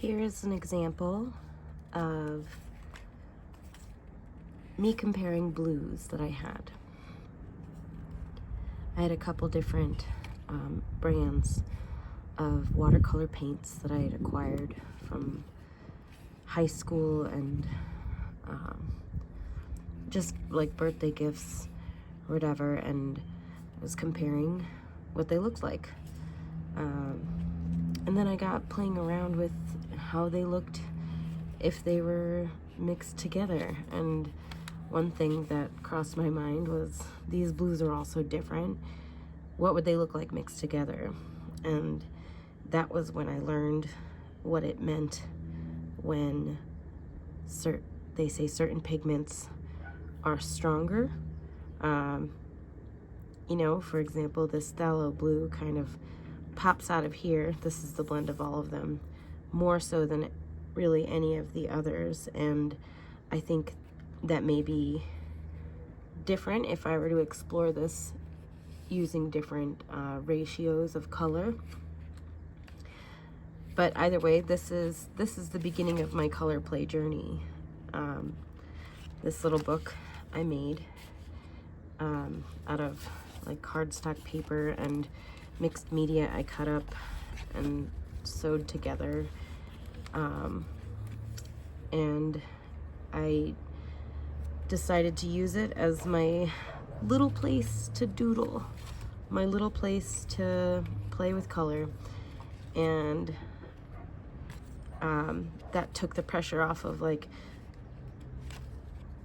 Here's an example of me comparing blues that I had. I had a couple different brands of watercolor paints that I had acquired from high school and just like birthday gifts or whatever, and I was comparing what they looked like. And then I got playing around with how they looked if they were mixed together. And one thing that crossed my mind was these blues are all so different. What would they look like mixed together? And that was when I learned what it meant when they say certain pigments are stronger. You know, for example, this phthalo blue kind of pops out of here. This is the blend of all of them, more so than really any of the others. And I think that may be different if I were to explore this using different ratios of color. But either way, this is the beginning of my color play journey. This little book I made out of like cardstock paper and mixed media I cut up and sewed together. And I decided to use it as my little place to doodle, my little place to play with color. And that took the pressure off of, like,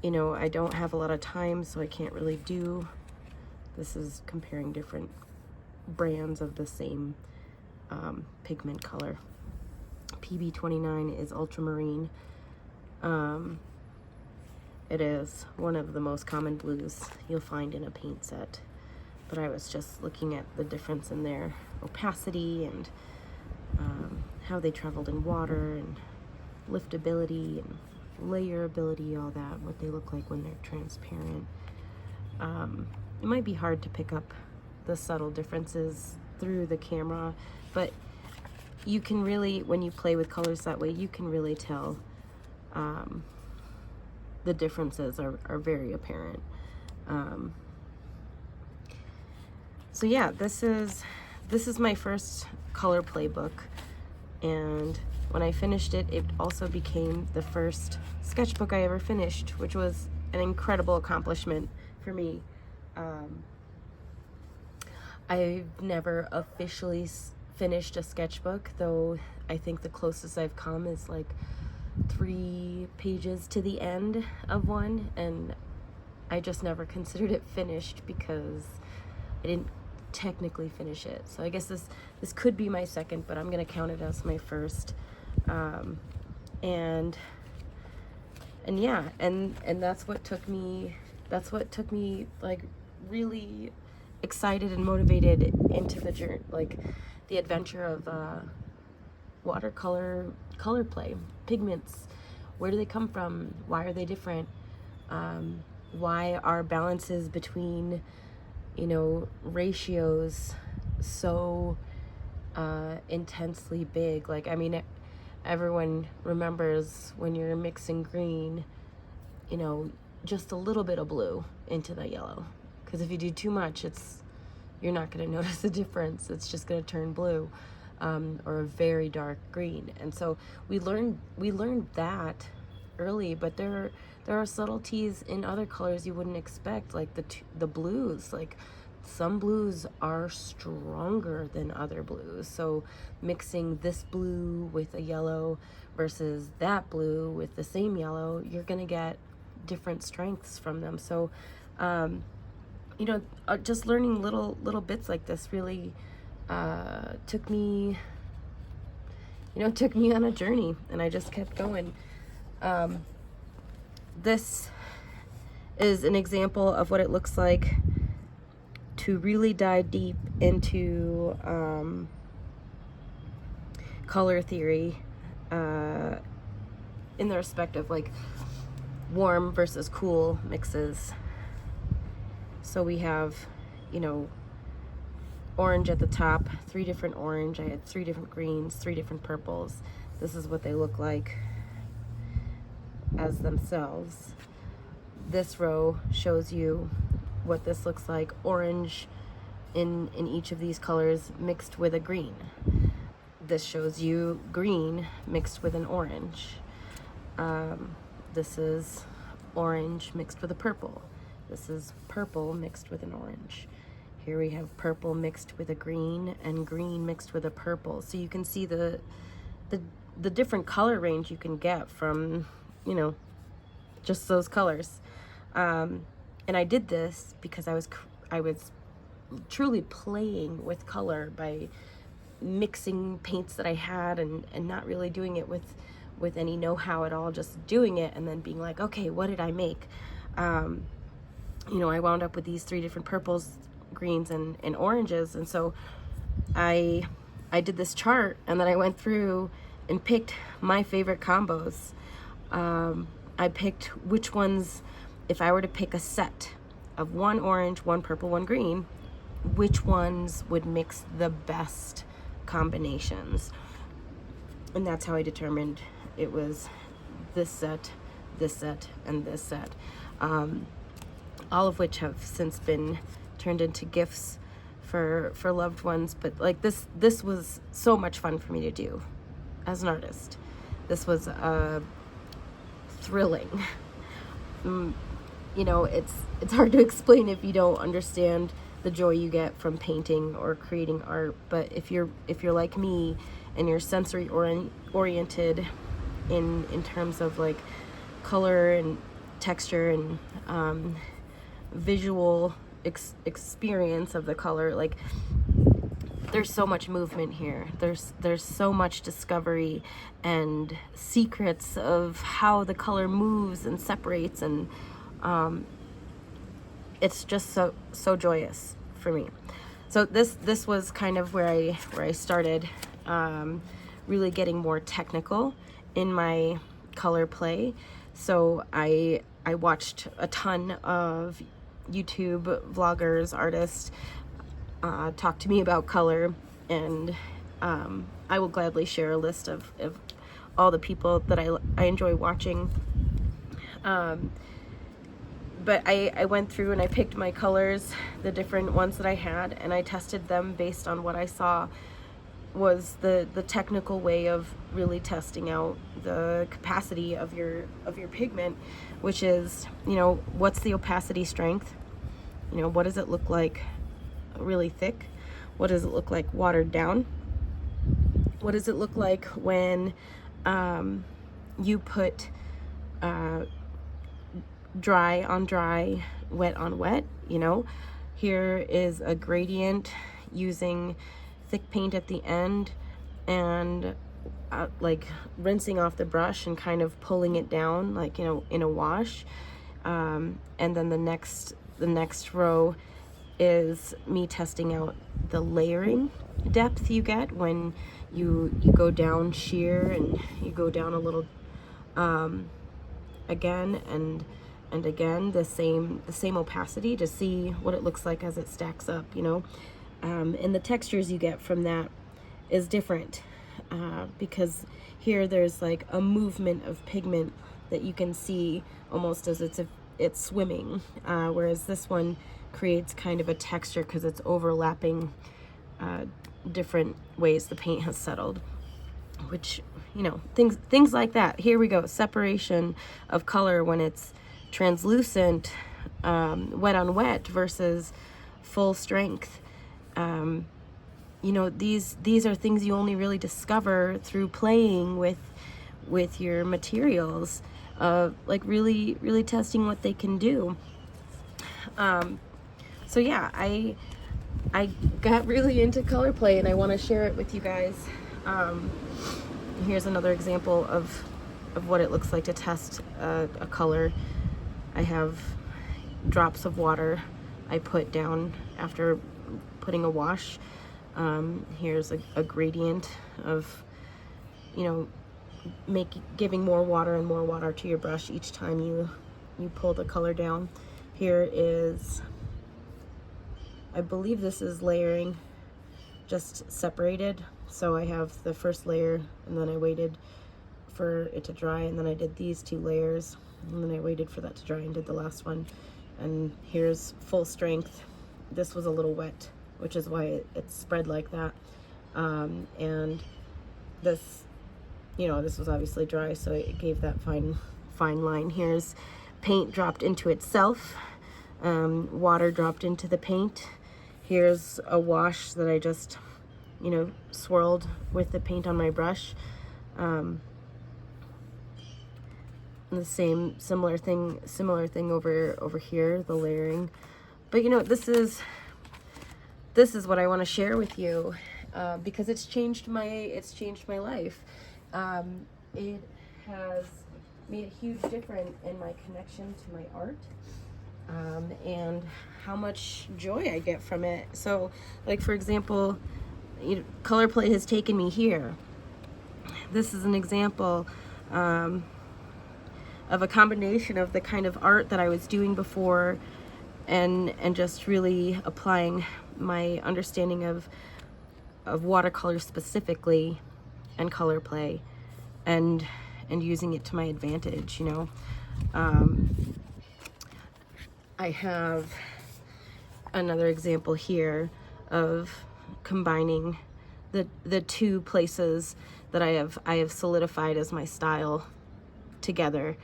you know, I don't have a lot of time, so I can't really do. This is comparing different brands of the same pigment color. PB29 is ultramarine. It is one of the most common blues you'll find in a paint set, but I was just looking at the difference in their opacity and how they traveled in water and liftability and layerability, all that, what they look like when they're transparent. It might be hard to pick up the subtle differences through the camera, but you can really, when you play with colors that way, you can really tell the differences are very apparent. So yeah, this is my first color play book, and when I finished it, it also became the first sketchbook I ever finished, which was an incredible accomplishment for me. I've never officially finished a sketchbook, though I think the closest I've come is like 3 pages to the end of one, and I just never considered it finished because I didn't technically finish it. So I guess this could be my second, but I'm gonna count it as my first. And yeah, and that's what took me like really excited and motivated into the journey, like the adventure of watercolor color play. Pigments, where do they come from? Why are they different? Why are balances between, you know, ratios so intensely big? Like, I mean, everyone remembers when you're mixing green, you know, just a little bit of blue into the yellow, because if you do too much, you're not going to notice the difference. It's just going to turn blue, or a very dark green. And so we learned that early, but there are subtleties in other colors you wouldn't expect, like the blues. Like, some blues are stronger than other blues. So mixing this blue with a yellow versus that blue with the same yellow, you're gonna get different strengths from them. So you know, just learning little bits like this really took me on a journey, and I just kept going. This is an example of what it looks like to really dive deep into color theory in the respect of like warm versus cool mixes. So we have, you know, orange at the top, 3 different orange. I had 3 different greens, 3 different purples. This is what they look like as themselves. This row shows you what this looks like, orange in each of these colors mixed with a green. This shows you green mixed with an orange. This is orange mixed with a purple. This is purple mixed with an orange. Here we have purple mixed with a green and green mixed with a purple. So you can see the different color range you can get from, you know, just those colors. And I did this because I was truly playing with color by mixing paints that I had and not really doing it with any know-how at all, just doing it and then being like, okay, what did I make? You know, I wound up with these 3 different purples, greens, and oranges. And so I did this chart, and then I went through and picked my favorite combos. I picked which ones, if I were to pick a set of 1 orange, 1 purple, 1 green, which ones would mix the best combinations. And that's how I determined it was this set, and this set. All of which have since been turned into gifts for loved ones. But like this was so much fun for me to do as an artist. This was thrilling. You know, it's hard to explain if you don't understand the joy you get from painting or creating art. But if you're like me and you're sensory oriented in terms of like color and texture and visual experience of the color, like there's so much movement here. There's so much discovery and secrets of how the color moves and separates, and it's just so joyous for me. So this was kind of where I started really getting more technical in my color play. So I watched a ton of YouTube vloggers, artists talk to me about color, and I will gladly share a list of all the people that I enjoy watching. But I went through and I picked my colors, the different ones that I had, and I tested them based on what I saw was the technical way of really testing out the capacity of your pigment, which is, you know, what's the opacity strength? You know, what does it look like really thick? What does it look like watered down? What does it look like when you put dry on dry, wet on wet? You know, here is a gradient using thick paint at the end and like rinsing off the brush and kind of pulling it down, like, you know, in a wash. And then the next row is me testing out the layering depth you get when you go down sheer and you go down a little again and again, the same opacity, to see what it looks like as it stacks up, you know. And the textures you get from that is different because here there's like a movement of pigment that you can see almost as it's swimming, whereas this one creates kind of a texture because it's overlapping different ways the paint has settled, which, you know, things like that. Here we go, separation of color when it's translucent, wet on wet versus full strength. You know, these are things you only really discover through playing with your materials, like really testing what they can do. So yeah, I got really into color play and I want to share it with you guys. Here's another example of what it looks like to test a color. I have drops of water I put down after putting a wash. Here's a gradient of, you know, giving more water and more water to your brush each time you pull the color down. Here is, I believe this is layering just separated. So I have the first layer, and then I waited for it to dry, and then I did these 2 layers, and then I waited for that to dry and did the last one. And here's full strength. This was a little wet, which is why it spread like that. And this, you know, this was obviously dry, so it gave that fine line. Here's paint dropped into itself, water dropped into the paint. Here's a wash that I just, you know, swirled with the paint on my brush. The similar thing over here, the layering. But you know, this is what I want to share with you, because it's changed my life. It has made a huge difference in my connection to my art, and how much joy I get from it. So, like for example, Color Play has taken me here. This is an example of a combination of the kind of art that I was doing before, and just really applying my understanding of watercolor specifically, and Color Play, and using it to my advantage, you know. I have another example here of combining the 2 places that I have solidified as my style together.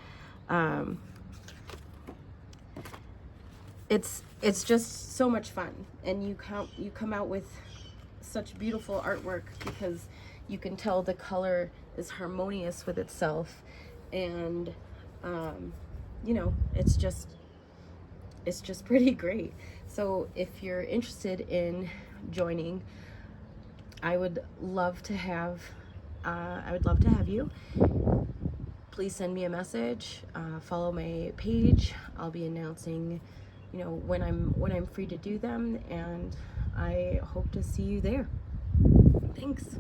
It's just so much fun, and you come out with such beautiful artwork because you can tell the color is harmonious with itself, and you know, it's just pretty great. So if you're interested in joining, I would love to have you. Please send me a message, follow my page. I'll be announcing, you know, when I'm free to do them, and I hope to see you there. Thanks.